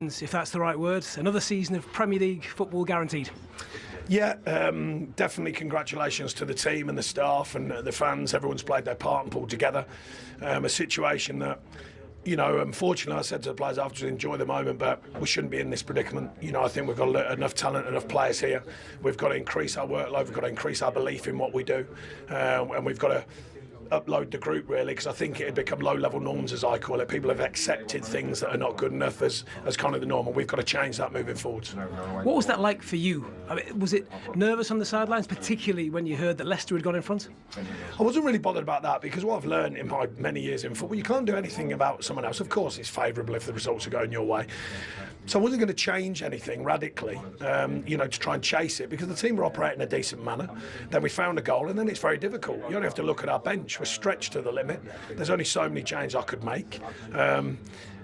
if that's the right word, another season of Premier League football guaranteed. Yeah, definitely congratulations to the team and the staff and the fans. Everyone's played their part and pulled together. A situation that, you know, unfortunately, I said to the players after, enjoy the moment, but we shouldn't be in this predicament. You know, I think we've got enough talent, enough players here. We've got to increase our workload, we've got to increase our belief in what we do, and we've got to upload the group, really, because I think it had become low-level norms, as I call it. People have accepted things that are not good enough as kind of the norm, and we've got to change that moving forward. What was that like for you? I mean, was it nervous on the sidelines, particularly when you heard that Leicester had gone in front? I wasn't really bothered about that, because what I've learned in my many years in football, you can't do anything about someone else. Of course, it's favourable if the results are going your way. So I wasn't going to change anything radically, you know, to try and chase it, because the team were operating in a decent manner. Then we found a goal, and then it's very difficult. You only have to look at our bench. We're stretched to the limit. There's only so many changes I could make.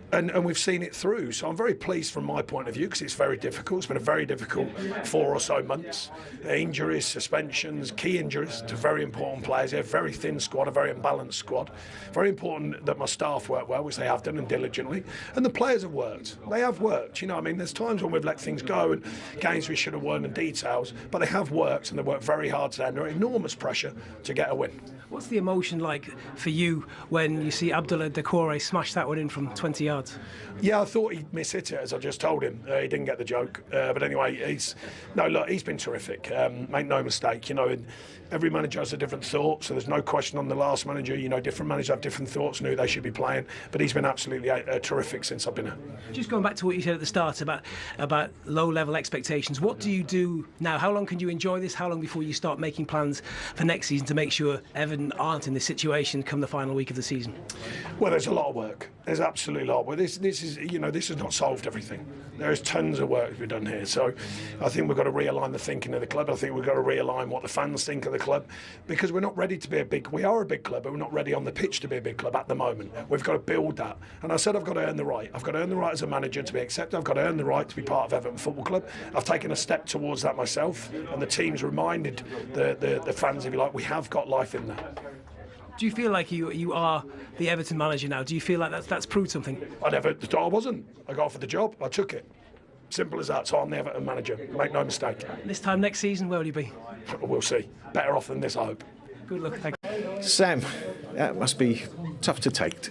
And we've seen it through. So I'm very pleased from my point of view, because it's very difficult. It's been a very difficult 4 or so months. Injuries, suspensions, key injuries to very important players. A very thin squad, a very imbalanced squad. Very important that my staff work well, which they have done, and diligently. And the players have worked. They have worked. You know, I mean, there's times when we've let things go and games we should have won and details, but they have worked, and they worked very hard today under enormous pressure to get a win. What's the emotion like for you when you see Abdoulaye Doucouré smash that one in from 20 yards? Yeah, I thought he'd miss-hit it, as I just told him. He didn't get the joke. But anyway, he's been terrific. Make no mistake, you know, every manager has a different thought, so there's no question on the last manager. You know, different managers have different thoughts and who they should be playing, but he's been absolutely terrific since I've been here. Just going back to what you said at the start about low-level expectations, what do you do now? How long can you enjoy this? How long before you start making plans for next season to make sure Everton aren't in this situation come the final week of the season? Well, there's a lot of work. There's absolutely a lot of work. This is, you know, this has not solved everything. There is tons of work to be done here. So I think we've got to realign the thinking of the club. I think we've got to realign what the fans think of the club, because we're not ready to be we are a big club, but we're not ready on the pitch to be a big club at the moment. We've got to build that. And I said I've got to earn the right. I've got to earn the right as a manager to be accepted. I've got to earn the right to be part of Everton Football Club. I've taken a step towards that myself, and the team's reminded the fans, if you like, we have got life in there. Do you feel like you are the Everton manager now? Do you feel like that's proved something? I wasn't. I got offered the job. I took it. Simple as that. So I'm the Everton manager. Make no mistake. This time next season, where will you be? We'll see. Better off than this, I hope. Good luck. Thank you. Sam, that must be tough to take.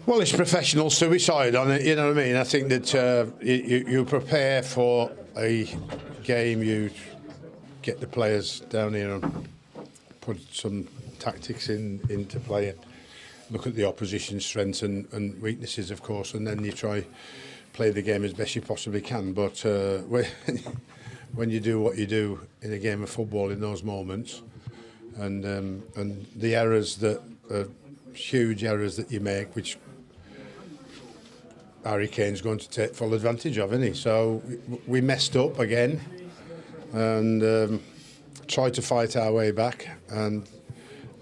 Well, it's professional suicide on it, you know what I mean? I think that you prepare for a game, you get the players down here and put some tactics into play and look at the opposition's strengths and weaknesses, of course, and then you try play the game as best you possibly can. But when you do what you do in a game of football in those moments, and the errors that huge errors that you make, which Harry Kane's going to take full advantage of, isn't he? So we messed up again and tried to fight our way back and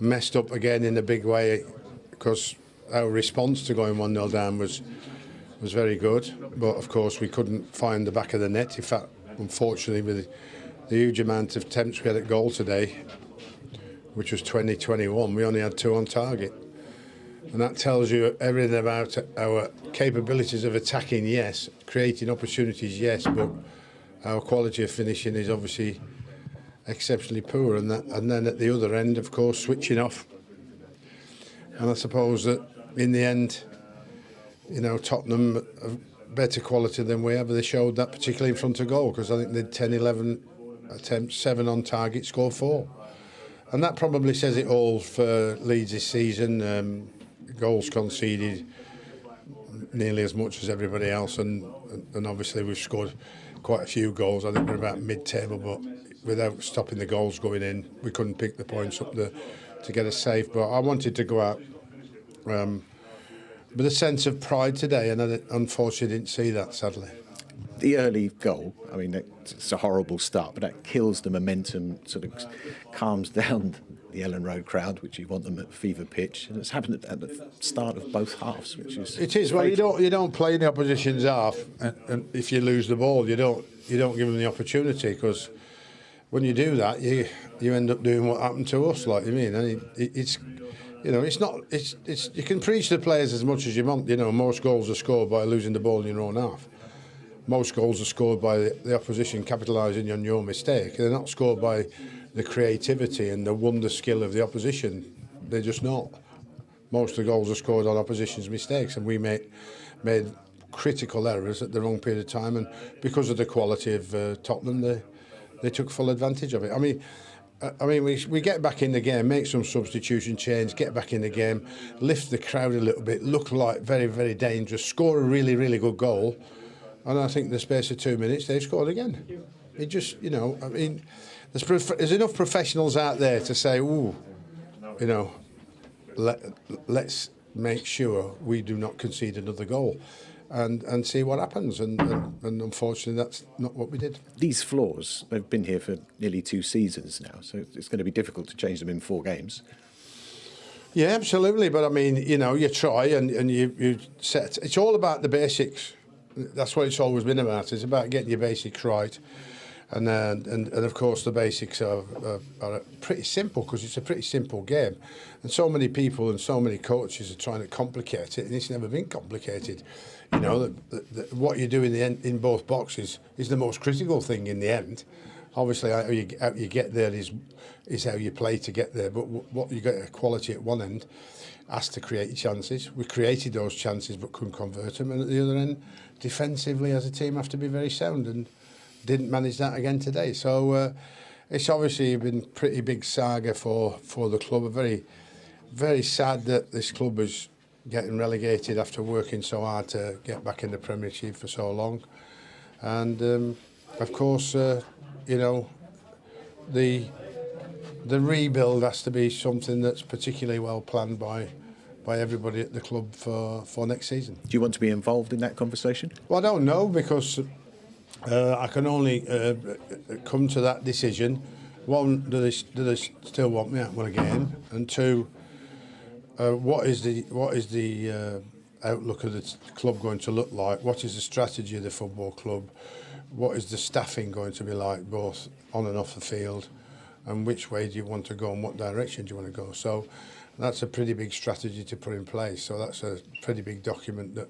messed up again in a big way, because our response to going 1-0 down was very good, but of course we couldn't find the back of the net. In fact, unfortunately, with the huge amount of attempts we had at goal today, which was 20-21, we only had 2 on target. And that tells you everything about our capabilities of attacking, yes, creating opportunities, yes, but our quality of finishing is obviously exceptionally poor. And then at the other end, of course, switching off. And I suppose that in the end, you know, Tottenham have better quality than we have. They showed that particularly in front of goal, because I think they had 10-11 attempts, 7 on target, scored 4. And that probably says it all for Leeds this season. Goals conceded nearly as much as everybody else, and obviously we've scored quite a few goals. I think we're about mid-table, but without stopping the goals going in, we couldn't pick the points up to get us safe. But I wanted to go out with a sense of pride today, and I unfortunately didn't see that, sadly. The early goal, I mean, it's a horrible start, but that kills the momentum, sort of calms down the Ellen Road crowd, which you want them at fever pitch, and it's happened at the start of both halves, which is it is. Well, you don't play in the opposition's half, and if you lose the ball, you don't give them the opportunity, because when you do that, you end up doing what happened to us, like you mean. And You know, it's not. It's. You can preach to the players as much as you want. You know, most goals are scored by losing the ball in your own half. Most goals are scored by the opposition capitalising on your mistake. They're not scored by the creativity and the wonder skill of the opposition. They're just not. Most of the goals are scored on opposition's mistakes, and we made critical errors at the wrong period of time. And because of the quality of Tottenham, they took full advantage of it. I mean, we get back in the game, make some substitution change, get back in the game, lift the crowd a little bit, look like very, very dangerous, score a really, really good goal. And I think in the space of 2 minutes, they've scored again. It just, you know, I mean, there's enough professionals out there to say, ooh, you know, let's make sure we do not concede another goal and see what happens. And unfortunately, that's not what we did. These flaws, they've been here for nearly 2 seasons now, so it's going to be difficult to change them in 4 games. Yeah, absolutely. But I mean, you know, you try and you set. It's all about the basics. That's what it's always been about. It's about getting your basics right, and of course the basics are pretty simple because it's a pretty simple game, and so many people and so many coaches are trying to complicate it, and it's never been complicated. You know, what you do in the end, in both boxes is the most critical thing in the end. Obviously, how you get there is how you play to get there, but what you get quality at one end has to create your chances. We created those chances but couldn't convert them, and at the other end, defensively as a team have to be very sound and didn't manage that again today. So it's obviously been a pretty big saga for the club. Very, very sad that this club is getting relegated after working so hard to get back in the Premiership for so long. And of course, you know, the rebuild has to be something that's particularly well planned by everybody at the club for next season. Do you want to be involved in that conversation? Well, I don't know, because I can only come to that decision. One, do they still want me at one again? And two, what is the outlook of the club going to look like? What is the strategy of the football club? What is the staffing going to be like, both on and off the field? And which way do you want to go, and what direction do you want to go? So that's a pretty big strategy to put in place. So that's a pretty big document that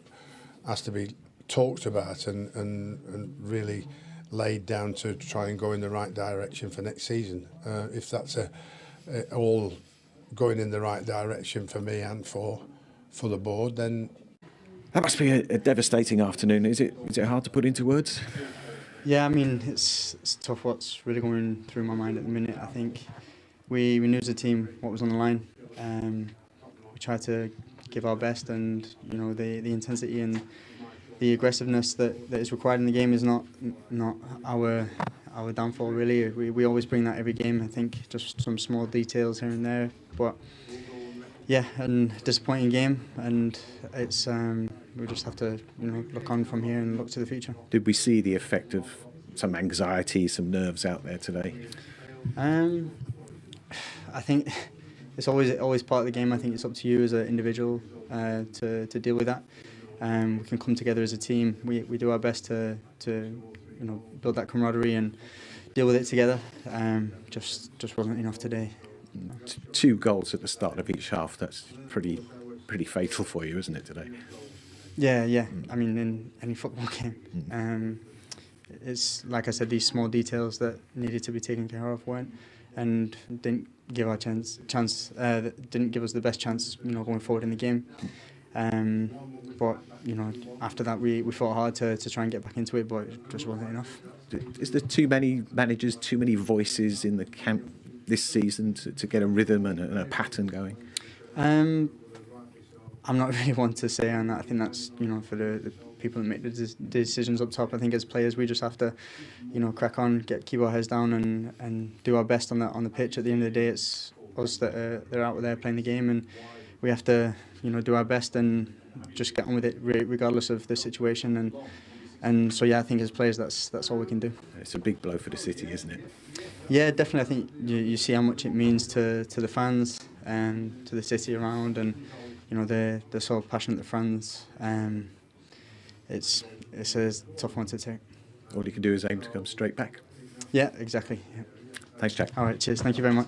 has to be talked about and really laid down to try and go in the right direction for next season. If that's all going in the right direction for me and for the board, then That must be a devastating afternoon. Is it hard to put into words? Yeah, I mean, it's tough what's really going through my mind at the minute. I think we knew as a team what was on the line. We tried to give our best, and you know, the intensity and the aggressiveness that is required in the game is not our downfall, really. We always bring that every game. I think just some small details here and there, but yeah, and disappointing game, and it's we just have to, you know, look on from here and look to the future. Did we see the effect of some anxiety, some nerves out there today? I think it's always part of the game. I think it's up to you as an individual to deal with that. We can come together as a team. We do our best to you know, build that camaraderie and deal with it together. Just wasn't enough today. 2 goals at the start of each half. That's pretty fatal for you, isn't it, today? Yeah. I mean, in any football game, it's like I said, these small details that needed to be taken care of weren't, and didn't give our didn't give us the best chance, you know, going forward in the game. But you know, after that, we fought hard to try and get back into it, but it just wasn't enough. Is there too many managers, too many voices in the camp this season to get a rhythm and a pattern going? I'm not really one to say on that. I think that's, you know, for the people that make the decisions up top. I think as players, we just have to, you know, crack on, keep our heads down, and do our best on the pitch. At the end of the day, it's us that are out there playing the game, and we have to, you know, do our best and just get on with it, regardless of the situation. And so yeah, I think as players, that's all we can do. It's a big blow for the city, isn't it? Yeah, definitely. I think you see how much it means to the fans and to the city around, and you know, they're so passionate, the fans. It's a tough one to take. All you can do is aim to come straight back. Yeah, exactly. Yeah. Thanks, Jack. All right, cheers. Thank you very much.